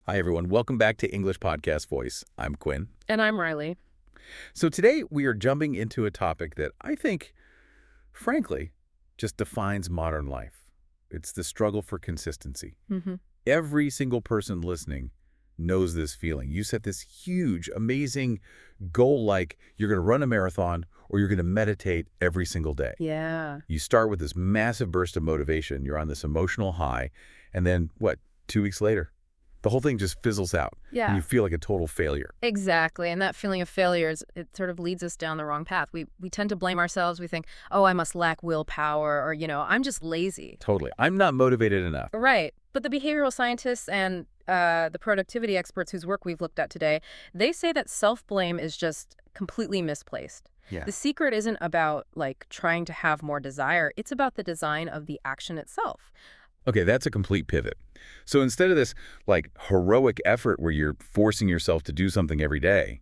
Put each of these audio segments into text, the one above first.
Hi, everyone. Welcome back to English Podcast Voice. I'm Quinn. And I'm Riley. So today we are jumping into a topic that I think, frankly, just defines modern life. It's the struggle for consistency. Mm-hmm. Every single person listening knows this feeling. You set this huge, amazing goal like you're going to run a marathon or you're going to meditate every single day. Yeah. You start with this massive burst of motivation. You're on this emotional high. And then, 2 weeks later? The whole thing just fizzles out. Yeah. And you feel like a total failure. Exactly. And that feeling of failure, it sort of leads us down the wrong path. We tend to blame ourselves. We think, oh, I must lack willpower, or, I'm just lazy. Totally. I'm not motivated enough. Right. But the behavioral scientists and the productivity experts whose work we've looked at today, they say that self-blame is just completely misplaced. Yeah. The secret isn't about, trying to have more desire. It's about the design of the action itself. Okay, that's a complete pivot. So instead of this, heroic effort where you're forcing yourself to do something every day,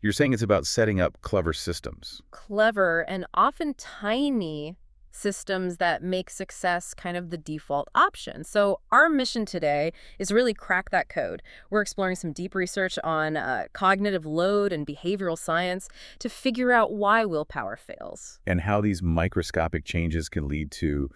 you're saying it's about setting up clever systems. Clever and often tiny systems that make success kind of the default option. So our mission today is really crack that code. We're exploring some deep research on cognitive load and behavioral science to figure out why willpower fails. And how these microscopic changes can lead to,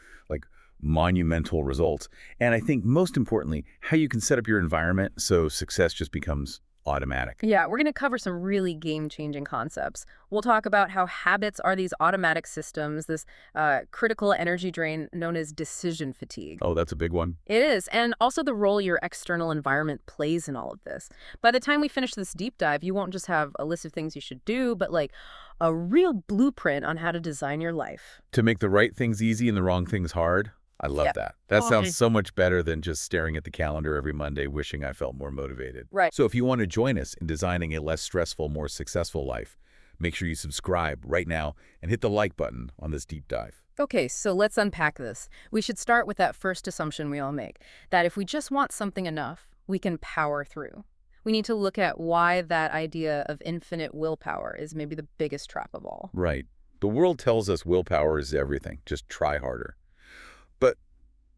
monumental results. And I think most importantly, how you can set up your environment so success just becomes automatic. Yeah, we're going to cover some really game-changing concepts. We'll talk about how habits are these automatic systems, this critical energy drain known as decision fatigue. Oh, that's a big one. It is, and also the role your external environment plays in all of this. By the time we finish this deep dive, you won't just have a list of things you should do, but a real blueprint on how to design your life. To make the right things easy and the wrong things hard. I love that. That sounds so much better than just staring at the calendar every Monday wishing I felt more motivated. Right. So if you want to join us in designing a less stressful, more successful life, make sure you subscribe right now and hit the like button on this deep dive. Okay, so let's unpack this. We should start with that first assumption we all make, that if we just want something enough, we can power through. We need to look at why that idea of infinite willpower is maybe the biggest trap of all. Right. The world tells us willpower is everything. Just try harder. But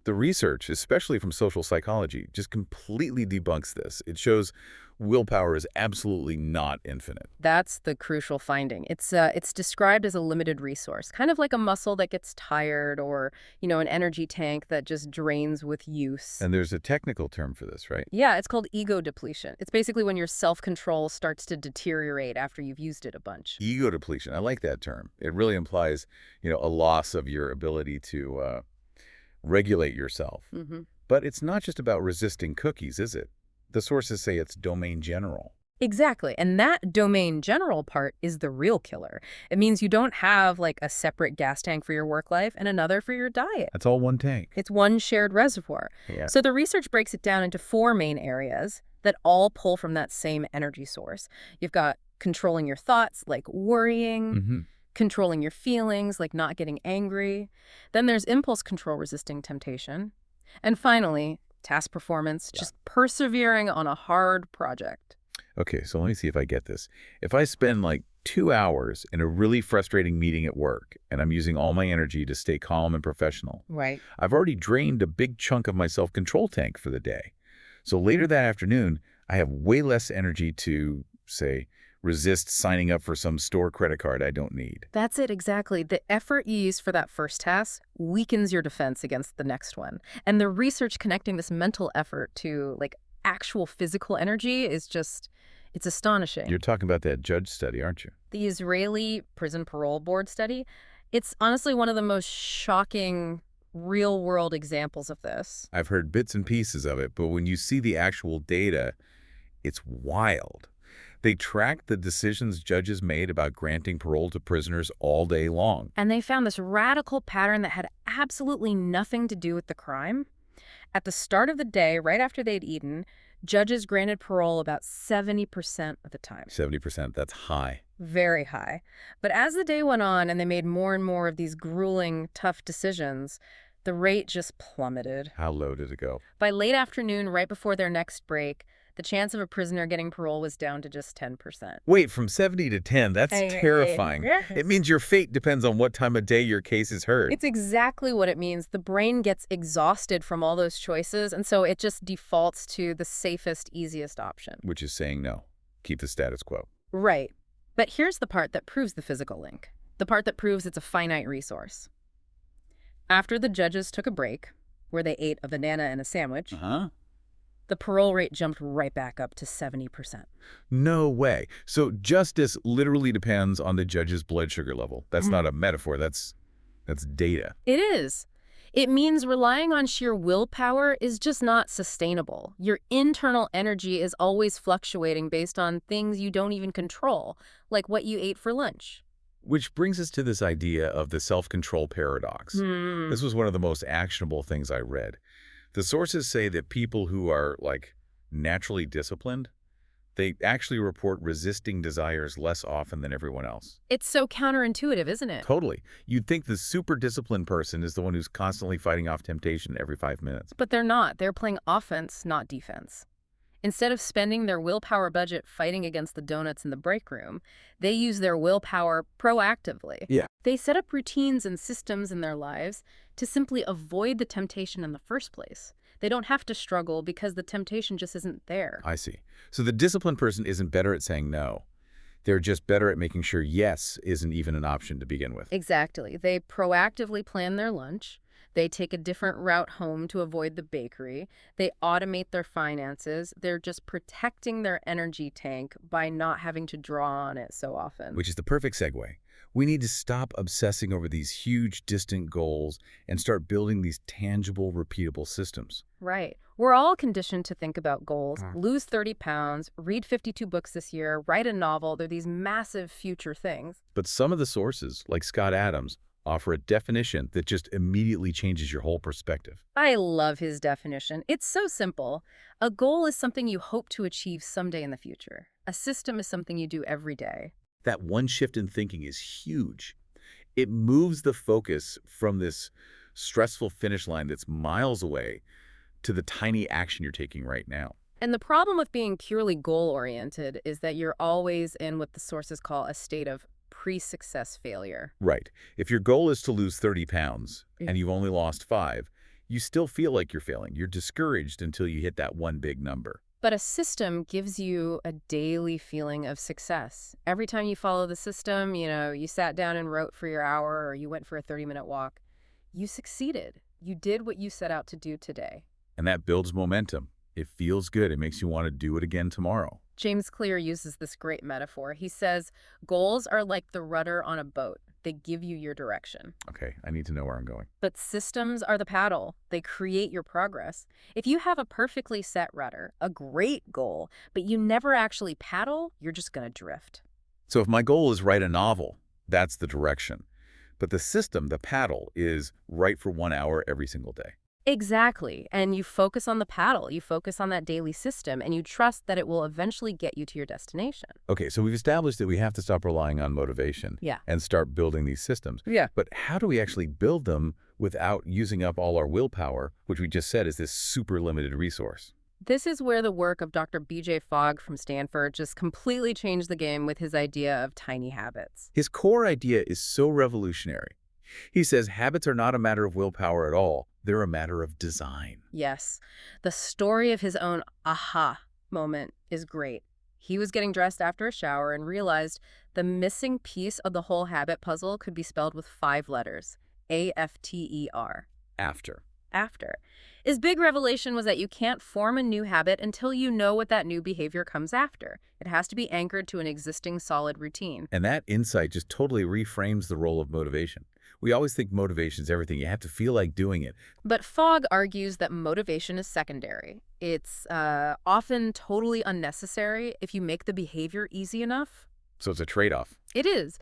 the research, especially from social psychology, just completely debunks this. It shows willpower is absolutely not infinite. That's the crucial finding. It's described as a limited resource, kind of like a muscle that gets tired or, an energy tank that just drains with use. And there's a technical term for this, right? Yeah, it's called ego depletion. It's basically when your self-control starts to deteriorate after you've used it a bunch. Ego depletion. I like that term. It really implies, a loss of your ability to regulate yourself. Mm-hmm. But it's not just about resisting cookies, is it? The sources say it's domain general. Exactly. And that domain general part is the real killer. It means you don't have a separate gas tank for your work life and another for your diet. That's all one tank. It's one shared reservoir. Yeah. So the research breaks it down into 4 main areas that all pull from that same energy source. You've got controlling your thoughts, like worrying. Mm-hmm. Controlling your feelings, like not getting angry. Then there's impulse control resisting temptation. And finally, task performance, just persevering on a hard project. Okay, so let me see if I get this. If I spend 2 hours in a really frustrating meeting at work and I'm using all my energy to stay calm and professional, Right. I've already drained a big chunk of my self-control tank for the day. So later that afternoon, I have way less energy to, say, resist signing up for some store credit card I don't need. That's it, exactly. The effort you use for that first task weakens your defense against the next one. And the research connecting this mental effort to actual physical energy is it's astonishing. You're talking about that judge study, aren't you? The Israeli Prison Parole Board study, it's honestly one of the most shocking real-world examples of this. I've heard bits and pieces of it, but when you see the actual data, it's wild. They tracked the decisions judges made about granting parole to prisoners all day long. And they found this radical pattern that had absolutely nothing to do with the crime. At the start of the day, right after they'd eaten, judges granted parole about 70% of the time. 70%, that's high. Very high. But as the day went on and they made more and more of these grueling, tough decisions, the rate just plummeted. How low did it go? By late afternoon, right before their next break, The chance of a prisoner getting parole was down to just 10%. Wait, from 70 to 10, that's terrifying. It means your fate depends on what time of day your case is heard. It's exactly what it means. The brain gets exhausted from all those choices, and so it just defaults to the safest, easiest option. Which is saying no. Keep the status quo. Right. But here's the part that proves the physical link. The part that proves it's a finite resource. After the judges took a break, where they ate a banana and a sandwich, the parole rate jumped right back up to 70%. No way. So justice literally depends on the judge's blood sugar level. That's not a metaphor. That's data. It is. It means relying on sheer willpower is just not sustainable. Your internal energy is always fluctuating based on things you don't even control, like what you ate for lunch. Which brings us to this idea of the self-control paradox. This was one of the most actionable things I read. The sources say that people who are, like, naturally disciplined, they actually report resisting desires less often than everyone else. It's so counterintuitive, isn't it? Totally. You'd think the super disciplined person is the one who's constantly fighting off temptation every 5 minutes. But they're not. They're playing offense, not defense. Instead of spending their willpower budget fighting against the donuts in the break room, they use their willpower proactively. Yeah. They set up routines and systems in their lives to simply avoid the temptation in the first place. They don't have to struggle because the temptation just isn't there. I see. So the disciplined person isn't better at saying no. They're just better at making sure yes isn't even an option to begin with. Exactly. They proactively plan their lunch. They take a different route home to avoid the bakery. They automate their finances. They're just protecting their energy tank by not having to draw on it so often. Which is the perfect segue. We need to stop obsessing over these huge, distant goals and start building these tangible, repeatable systems. Right. We're all conditioned to think about goals. Lose 30 pounds, read 52 books this year, write a novel. They're these massive future things. But some of the sources, like Scott Adams, offer a definition that just immediately changes your whole perspective. I love his definition. It's so simple. A goal is something you hope to achieve someday in the future. A system is something you do every day. That one shift in thinking is huge. It moves the focus from this stressful finish line that's miles away to the tiny action you're taking right now. And the problem with being purely goal-oriented is that you're always in what the sources call a state of pre-success failure. Right. If your goal is to lose 30 pounds and you've only lost 5, you still feel like you're failing. You're discouraged until you hit that one big number. But a system gives you a daily feeling of success. Every time you follow the system, you sat down and wrote for your hour or you went for a 30-minute walk, you succeeded. You did what you set out to do today. And that builds momentum. It feels good. It makes you want to do it again tomorrow. James Clear uses this great metaphor. He says, goals are like the rudder on a boat. They give you your direction. Okay, I need to know where I'm going. But systems are the paddle. They create your progress. If you have a perfectly set rudder, a great goal, but you never actually paddle, you're just going to drift. So if my goal is write a novel, that's the direction. But the system, the paddle, is write for 1 hour every single day. Exactly. And you focus on the paddle. You focus on that daily system, and you trust that it will eventually get you to your destination. Okay, so we've established that we have to stop relying on motivation and start building these systems. Yeah. But how do we actually build them without using up all our willpower, which we just said is this super limited resource? This is where the work of Dr. B.J. Fogg from Stanford just completely changed the game with his idea of tiny habits. His core idea is so revolutionary. He says habits are not a matter of willpower at all. They're a matter of design. Yes. The story of his own aha moment is great. He was getting dressed after a shower and realized the missing piece of the whole habit puzzle could be spelled with 5 letters. A-F-T-E-R. After. After. His big revelation was that you can't form a new habit until you know what that new behavior comes after. It has to be anchored to an existing solid routine. And that insight just totally reframes the role of motivation. We always think motivation is everything. You have to feel like doing it. But Fogg argues that motivation is secondary. It's often totally unnecessary if you make the behavior easy enough. So it's a trade-off. It is.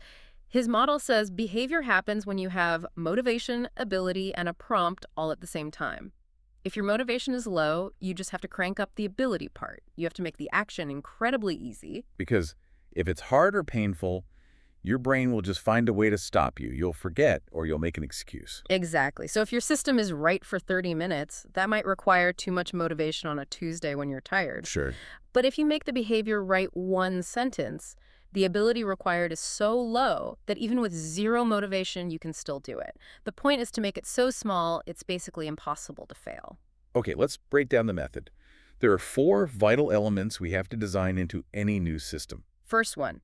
His model says behavior happens when you have motivation, ability, and a prompt all at the same time. If your motivation is low, you just have to crank up the ability part. You have to make the action incredibly easy. Because if it's hard or painful, your brain will just find a way to stop you. You'll forget or you'll make an excuse. Exactly. So if your system is right for 30 minutes, that might require too much motivation on a Tuesday when you're tired. Sure. But if you make the behavior right one sentence, the ability required is so low that even with zero motivation, you can still do it. The point is to make it so small, it's basically impossible to fail. Okay, let's break down the method. There are 4 vital elements we have to design into any new system. First one,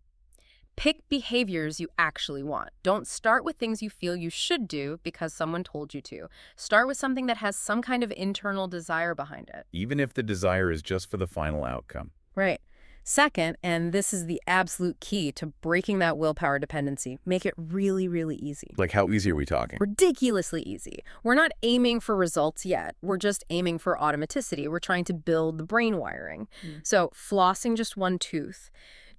pick behaviors you actually want. Don't start with things you feel you should do because someone told you to. Start with something that has some kind of internal desire behind it. Even if the desire is just for the final outcome. Right. Second, and this is the absolute key to breaking that willpower dependency, make it really, really easy. Like how easy are we talking? Ridiculously easy. We're not aiming for results yet. We're just aiming for automaticity. We're trying to build the brain wiring. So flossing just one tooth,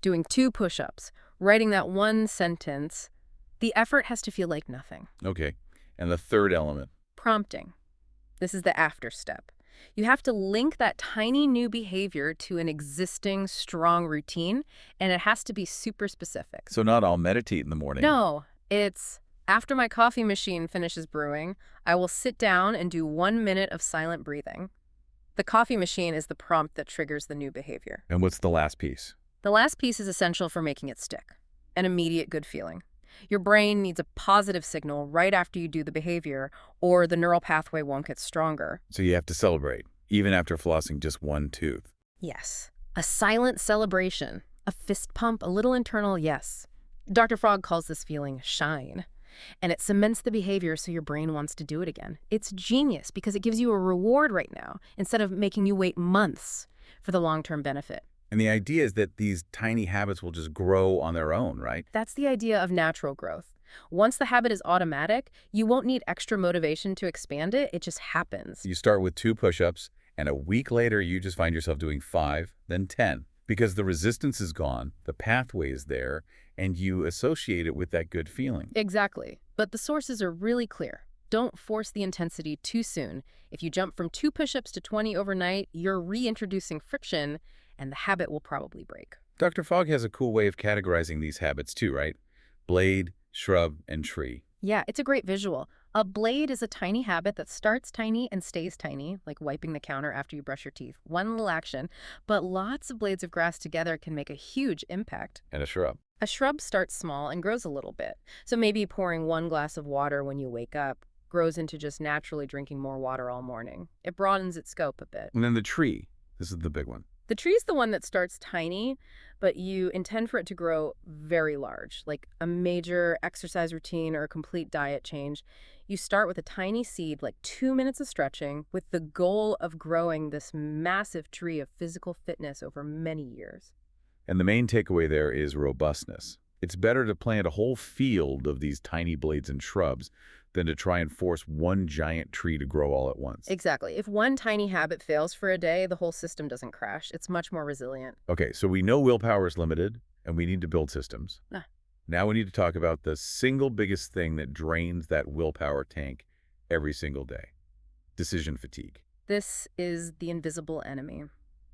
doing 2 push-ups, writing that one sentence, the effort has to feel like nothing. Okay. And the third element? Prompting. This is the after step. You have to link that tiny new behavior to an existing strong routine, and it has to be super specific. So not I'll meditate in the morning. No, it's after my coffee machine finishes brewing, I will sit down and do 1 minute of silent breathing. The coffee machine is the prompt that triggers the new behavior. And what's the last piece? The last piece is essential for making it stick. An immediate good feeling. Your brain needs a positive signal right after you do the behavior, or the neural pathway won't get stronger. So you have to celebrate, even after flossing just one tooth. Yes. A silent celebration. A fist pump, a little internal yes. Dr. Frog calls this feeling shine. And it cements the behavior so your brain wants to do it again. It's genius because it gives you a reward right now instead of making you wait months for the long-term benefit. And the idea is that these tiny habits will just grow on their own, right? That's the idea of natural growth. Once the habit is automatic, you won't need extra motivation to expand it. It just happens. You start with 2 push-ups, and a week later, you just find yourself doing 5, then 10. Because the resistance is gone, the pathway is there, and you associate it with that good feeling. Exactly. But the sources are really clear. Don't force the intensity too soon. If you jump from 2 push-ups to 20 overnight, you're reintroducing friction, and the habit will probably break. Dr. Fogg has a cool way of categorizing these habits too, right? Blade, shrub, and tree. Yeah, it's a great visual. A blade is a tiny habit that starts tiny and stays tiny, like wiping the counter after you brush your teeth. One little action, but lots of blades of grass together can make a huge impact. And a shrub. A shrub starts small and grows a little bit. So maybe pouring 1 glass of water when you wake up grows into just naturally drinking more water all morning. It broadens its scope a bit. And then the tree. This is the big one. The tree is the one that starts tiny, but you intend for it to grow very large, like a major exercise routine or a complete diet change. You start with a tiny seed, like 2 minutes of stretching, with the goal of growing this massive tree of physical fitness over many years. And the main takeaway there is robustness. It's better to plant a whole field of these tiny blades and shrubs than to try and force one giant tree to grow all at once. Exactly. If one tiny habit fails for a day, the whole system doesn't crash. It's much more resilient. Okay, so we know willpower is limited, and we need to build systems. Now we need to talk about the single biggest thing that drains that willpower tank every single day. Decision fatigue. This is the invisible enemy.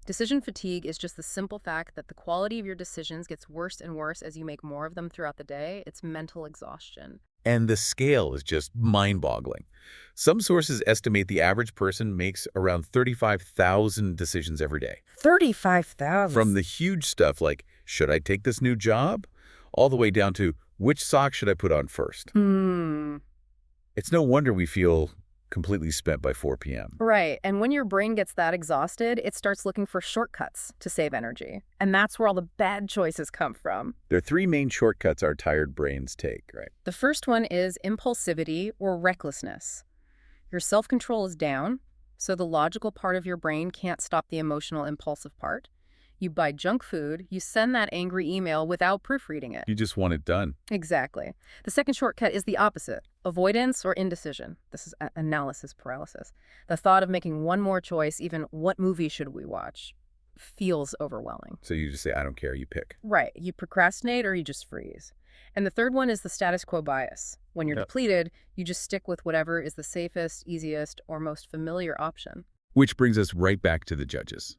Decision fatigue is just the simple fact that the quality of your decisions gets worse and worse as you make more of them throughout the day. It's mental exhaustion. And the scale is just mind-boggling. Some sources estimate the average person makes around 35,000 decisions every day. 35,000? From the huge stuff like, should I take this new job? All the way down to, which sock should I put on first? It's no wonder we feel completely spent by 4 p.m. Right. And when your brain gets that exhausted, it starts looking for shortcuts to save energy. And that's where all the bad choices come from. There are 3 main shortcuts our tired brains take, right? The first one is impulsivity or recklessness. Your self-control is down, so the logical part of your brain can't stop the emotional impulsive part. You buy junk food, you send that angry email without proofreading it. You just want it done. Exactly. The second shortcut is the opposite, avoidance or indecision. This is analysis paralysis. The thought of making one more choice, even what movie should we watch, feels overwhelming. So you just say, I don't care, you pick. Right. You procrastinate or you just freeze. And the third one is the status quo bias. When you're depleted, you just stick with whatever is the safest, easiest, or most familiar option. Which brings us right back to the judges.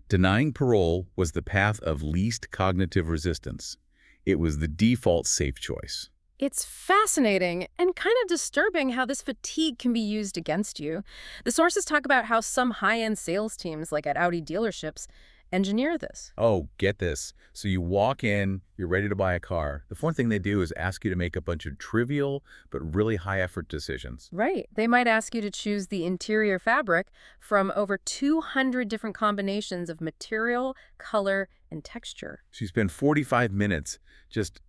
Denying parole was the path of least cognitive resistance. It was the default safe choice. It's fascinating and kind of disturbing how this fatigue can be used against you. The sources talk about how some high-end sales teams, like at Audi dealerships, engineer this. Oh, get this. So you walk in, you're ready to buy a car. The first thing they do is ask you to make a bunch of trivial but really high-effort decisions. Right. They might ask you to choose the interior fabric from over 200 different combinations of material, color, and texture. So you spend 45 minutes just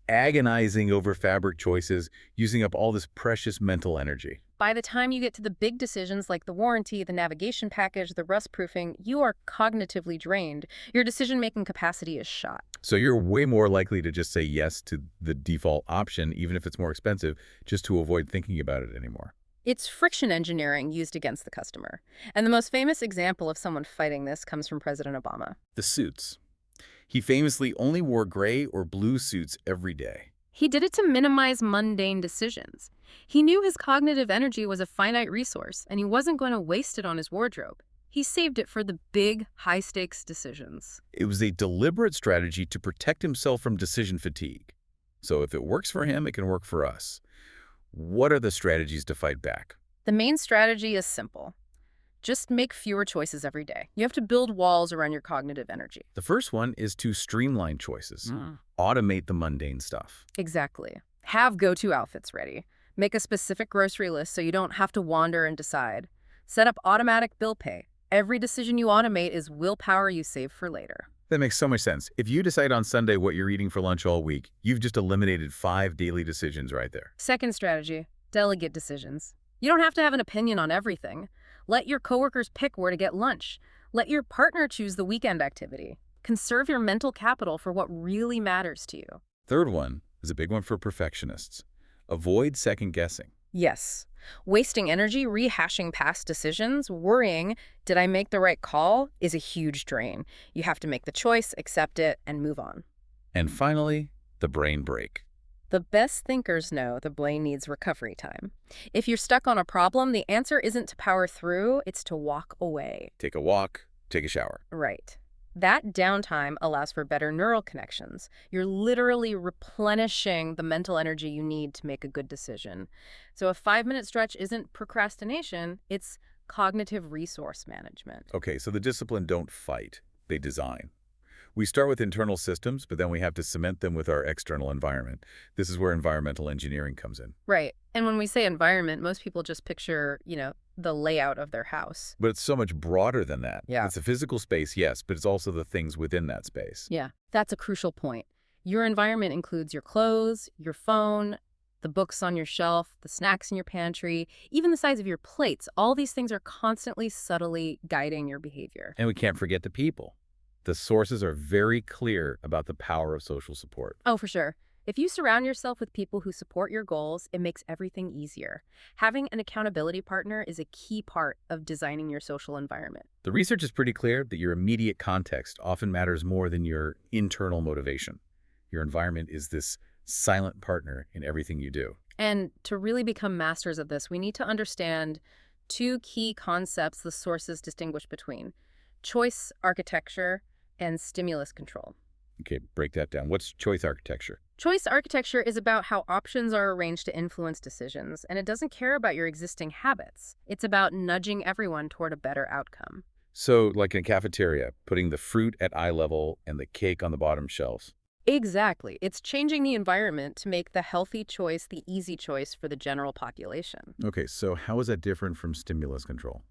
agonizing over fabric choices, using up all this precious mental energy. By the time you get to the big decisions like the warranty, the navigation package, the rust proofing, you are cognitively drained. Your decision-making capacity is shot. So you're way more likely to just say yes to the default option, even if it's more expensive, just to avoid thinking about it anymore. It's friction engineering used against the customer. And the most famous example of someone fighting this comes from President Obama. The suits. He famously only wore gray or blue suits every day. He did it to minimize mundane decisions. He knew his cognitive energy was a finite resource, and he wasn't going to waste it on his wardrobe. He saved it for the big, high-stakes decisions. It was a deliberate strategy to protect himself from decision fatigue. So if it works for him, it can work for us. What are the strategies to fight back? The main strategy is simple. Just make fewer choices every day. You have to build walls around your cognitive energy. The first one is to streamline choices. Automate the mundane stuff. Exactly. Have go-to outfits ready. Make a specific grocery list so you don't have to wander and decide. Set up automatic bill pay. Every decision you automate is willpower you save for later. That makes so much sense. If you decide on Sunday what you're eating for lunch all week, you've just eliminated 5 daily decisions right there. Second strategy, delegate decisions. You don't have to have an opinion on everything. Let your coworkers pick where to get lunch. Let your partner choose the weekend activity. Conserve your mental capital for what really matters to you. Third one is a big one for perfectionists. Avoid second guessing. Yes. Wasting energy rehashing past decisions, worrying, did I make the right call, is a huge drain. You have to make the choice, accept it, and move on. And finally, the brain break. The best thinkers know the brain needs recovery time. If you're stuck on a problem, the answer isn't to power through, it's to walk away. Take a walk, take a shower. Right. That downtime allows for better neural connections. You're literally replenishing the mental energy you need to make a good decision. So a 5-minute stretch isn't procrastination, it's cognitive resource management. Okay, so the discipline don't fight, they design. We start with internal systems, but then we have to cement them with our external environment. This is where environmental engineering comes in. Right. And when we say environment, most people just picture, the layout of their house. But it's so much broader than that. Yeah. It's a physical space, yes, but it's also the things within that space. Yeah, that's a crucial point. Your environment includes your clothes, your phone, the books on your shelf, the snacks in your pantry, even the size of your plates. All these things are constantly, subtly guiding your behavior. And we can't forget the people. The sources are very clear about the power of social support. Oh, for sure. If you surround yourself with people who support your goals, it makes everything easier. Having an accountability partner is a key part of designing your social environment. The research is pretty clear that your immediate context often matters more than your internal motivation. Your environment is this silent partner in everything you do. And to really become masters of this, we need to understand 2 key concepts the sources distinguish between: choice architecture and stimulus control. Okay, break that down. What's choice architecture? Choice architecture is about how options are arranged to influence decisions, and it doesn't care about your existing habits. It's about nudging everyone toward a better outcome. So, like in a cafeteria, putting the fruit at eye level and the cake on the bottom shelves. Exactly. It's changing the environment to make the healthy choice the easy choice for the general population. Okay, so how is that different from stimulus control?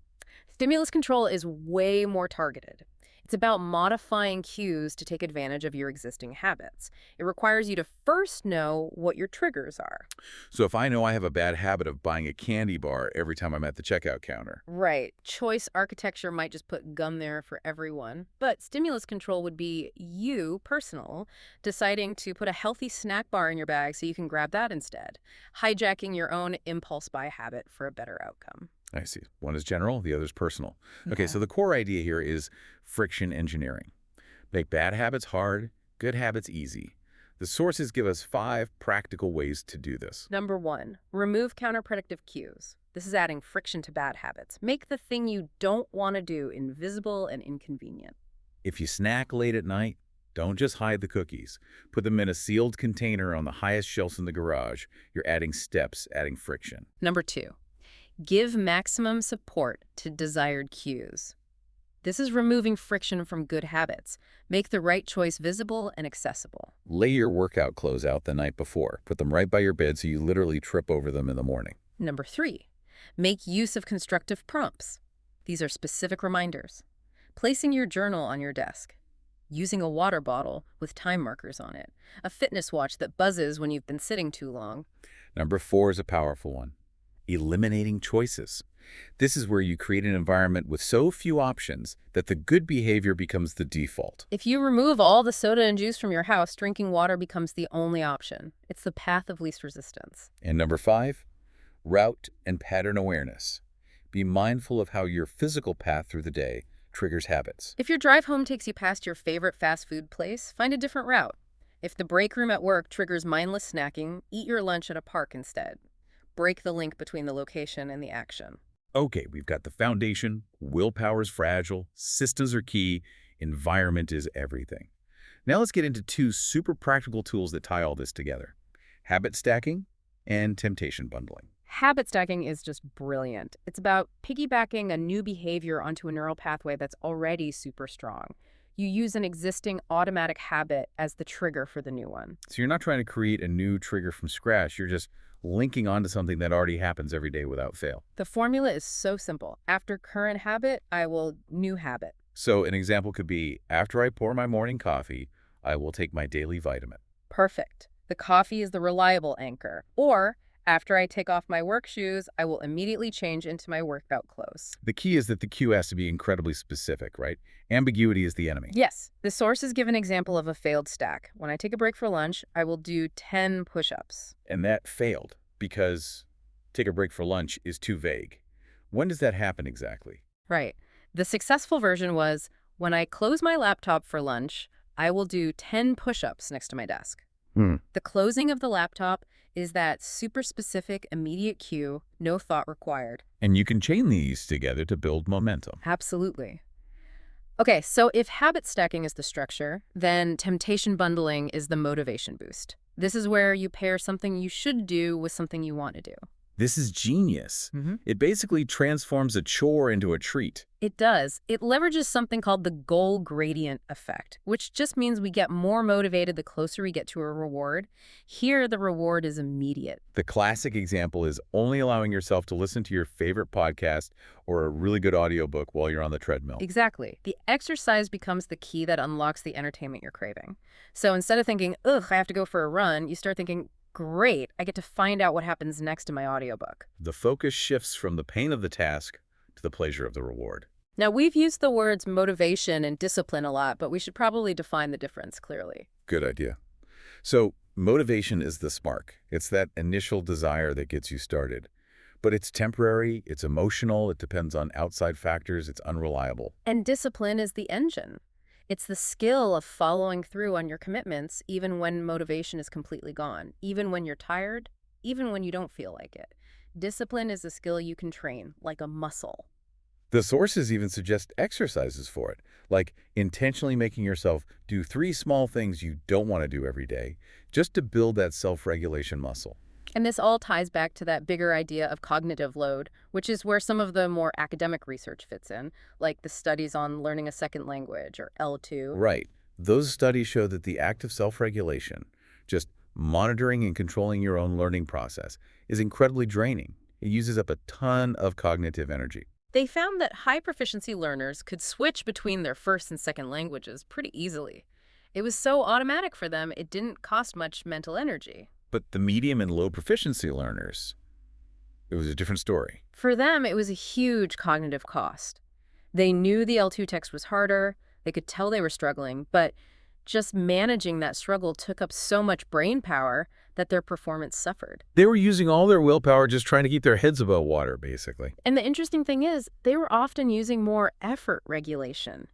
Stimulus control is way more targeted. It's about modifying cues to take advantage of your existing habits. It requires you to first know what your triggers are. So if I know I have a bad habit of buying a candy bar every time I'm at the checkout counter. Right. Choice architecture might just put gum there for everyone. But stimulus control would be you, personal, deciding to put a healthy snack bar in your bag so you can grab that instead. Hijacking your own impulse buy habit for a better outcome. I see. One is general, the other is personal. Okay, Yeah. so the core idea here is friction engineering. Make bad habits hard, good habits easy. The sources give us 5 practical ways to do this. Number 1, remove counterproductive cues. This is adding friction to bad habits. Make the thing you don't want to do invisible and inconvenient. If you snack late at night, Don't just hide the cookies. Put them in a sealed container on the highest shelves in the garage. You're adding steps, adding friction. Number 2, give maximum support to desired cues. This is removing friction from good habits. Make the right choice visible and accessible. Lay your workout clothes out the night before. Put them right by your bed so you literally trip over them in the morning. Number 3, make use of constructive prompts. These are specific reminders. Placing your journal on your desk. Using a water bottle with time markers on it. A fitness watch that buzzes when you've been sitting too long. Number 4 is a powerful one. Eliminating choices. This is where you create an environment with so few options that the good behavior becomes the default. If you remove all the soda and juice from your house, drinking water becomes the only option. It's the path of least resistance. And number 5, route and pattern awareness. Be mindful of how your physical path through the day triggers habits. If your drive home takes you past your favorite fast food place, find a different route. If the break room at work triggers mindless snacking, eat your lunch at a park instead. Break the link between the location and the action. Okay, we've got the foundation, willpower is fragile, systems are key, environment is everything. Now let's get into 2 super practical tools that tie all this together. Habit stacking and temptation bundling. Habit stacking is just brilliant. It's about piggybacking a new behavior onto a neural pathway that's already super strong. You use an existing automatic habit as the trigger for the new one. So you're not trying to create a new trigger from scratch, you're just linking onto something that already happens every day without fail. The formula is so simple. After current habit, I will new habit. So an example could be, after I pour my morning coffee, I will take my daily vitamin. Perfect. The coffee is the reliable anchor. Or, after I take off my work shoes, I will immediately change into my workout clothes. The key is that the cue has to be incredibly specific, right? Ambiguity is the enemy. Yes. The sources give an example of a failed stack. When I take a break for lunch, I will do 10 push-ups. And that failed because take a break for lunch is too vague. When does that happen exactly? Right. The successful version was, when I close my laptop for lunch, I will do 10 push-ups next to my desk. The closing of the laptop is that super specific, immediate cue, no thought required. And you can chain these together to build momentum. Absolutely. Okay, so if habit stacking is the structure, then temptation bundling is the motivation boost. This is where you pair something you should do with something you want to do. This is genius. It basically transforms a chore into a treat. It does. It leverages something called the goal gradient effect, which just means we get more motivated the closer we get to a reward. Here, the reward is immediate. The classic example is only allowing yourself to listen to your favorite podcast or a really good audiobook while you're on the treadmill. Exactly. The exercise becomes the key that unlocks the entertainment you're craving. So instead of thinking, ugh, I have to go for a run, you start thinking, great, I get to find out what happens next in my audiobook. The focus shifts from the pain of the task to the pleasure of the reward. Now, we've used the words motivation and discipline a lot, but we should probably define the difference clearly. Good idea. So motivation is the spark. It's that initial desire that gets you started. But it's temporary, it's emotional, it depends on outside factors, it's unreliable. And discipline is the engine. It's the skill of following through on your commitments even when motivation is completely gone, even when you're tired, even when you don't feel like it. Discipline is a skill you can train, like a muscle. The sources even suggest exercises for it, like intentionally making yourself do 3 small things you don't want to do every day, just to build that self-regulation muscle. And this all ties back to that bigger idea of cognitive load, which is where some of the more academic research fits in, like the studies on learning a second language, or L2. Right. Those studies show that the act of self-regulation, just monitoring and controlling your own learning process, is incredibly draining. It uses up a ton of cognitive energy. They found that high-proficiency learners could switch between their first and second languages pretty easily. It was so automatic for them, it didn't cost much mental energy. But the medium and low proficiency learners, it was a different story. For them, it was a huge cognitive cost. They knew the L2 text was harder, they could tell they were struggling, but just managing that struggle took up so much brain power that their performance suffered. They were using all their willpower just trying to keep their heads above water, basically. And the interesting thing is, they were often using more effort regulation.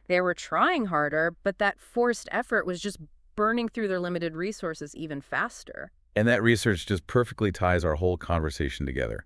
They were trying harder, but that forced effort was just burning through their limited resources even faster. And that research just perfectly ties our whole conversation together.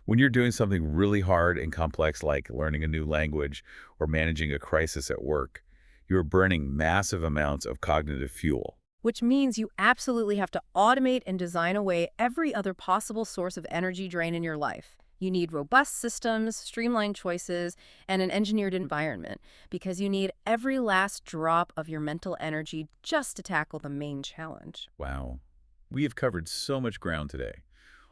When you're doing something really hard and complex like learning a new language or managing a crisis at work, you're burning massive amounts of cognitive fuel. Which means you absolutely have to automate and design away every other possible source of energy drain in your life. You need robust systems, streamlined choices, and an engineered environment because you need every last drop of your mental energy just to tackle the main challenge. Wow. We have covered so much ground today,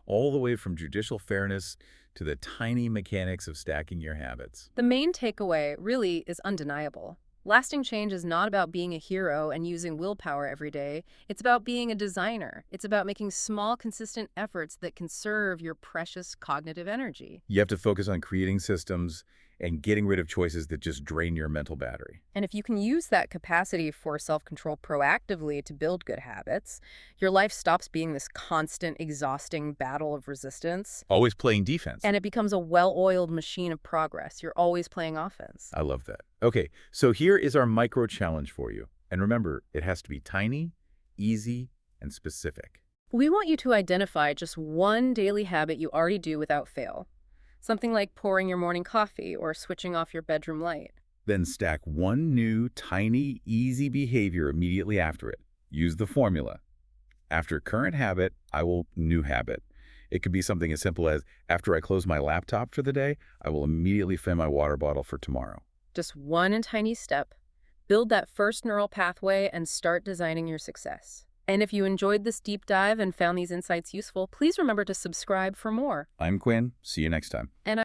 all the way from judicial fairness to the tiny mechanics of stacking your habits. The main takeaway really is undeniable. Lasting change is not about being a hero and using willpower every day. It's about being a designer. It's about making small, consistent efforts that conserve your precious cognitive energy. You have to focus on creating systems and getting rid of choices that just drain your mental battery. And if you can use that capacity for self-control proactively to build good habits, your life stops being this constant, exhausting battle of resistance, Always playing defense. and it becomes a well-oiled machine of progress. You're always playing offense. I love that. Okay, so here is our micro challenge for you. And remember, it has to be tiny, easy, and specific. We want you to identify just one daily habit you already do without fail. Something like pouring your morning coffee or switching off your bedroom light. Then stack one new, tiny, easy behavior immediately after it. Use the formula. After current habit, I will new habit. It could be something as simple as, after I close my laptop for the day, I will immediately fill my water bottle for tomorrow. Just one tiny step. Build that first neural pathway and start designing your success. And if you enjoyed this deep dive and found these insights useful, please remember to subscribe for more. I'm Quinn. See you next time. And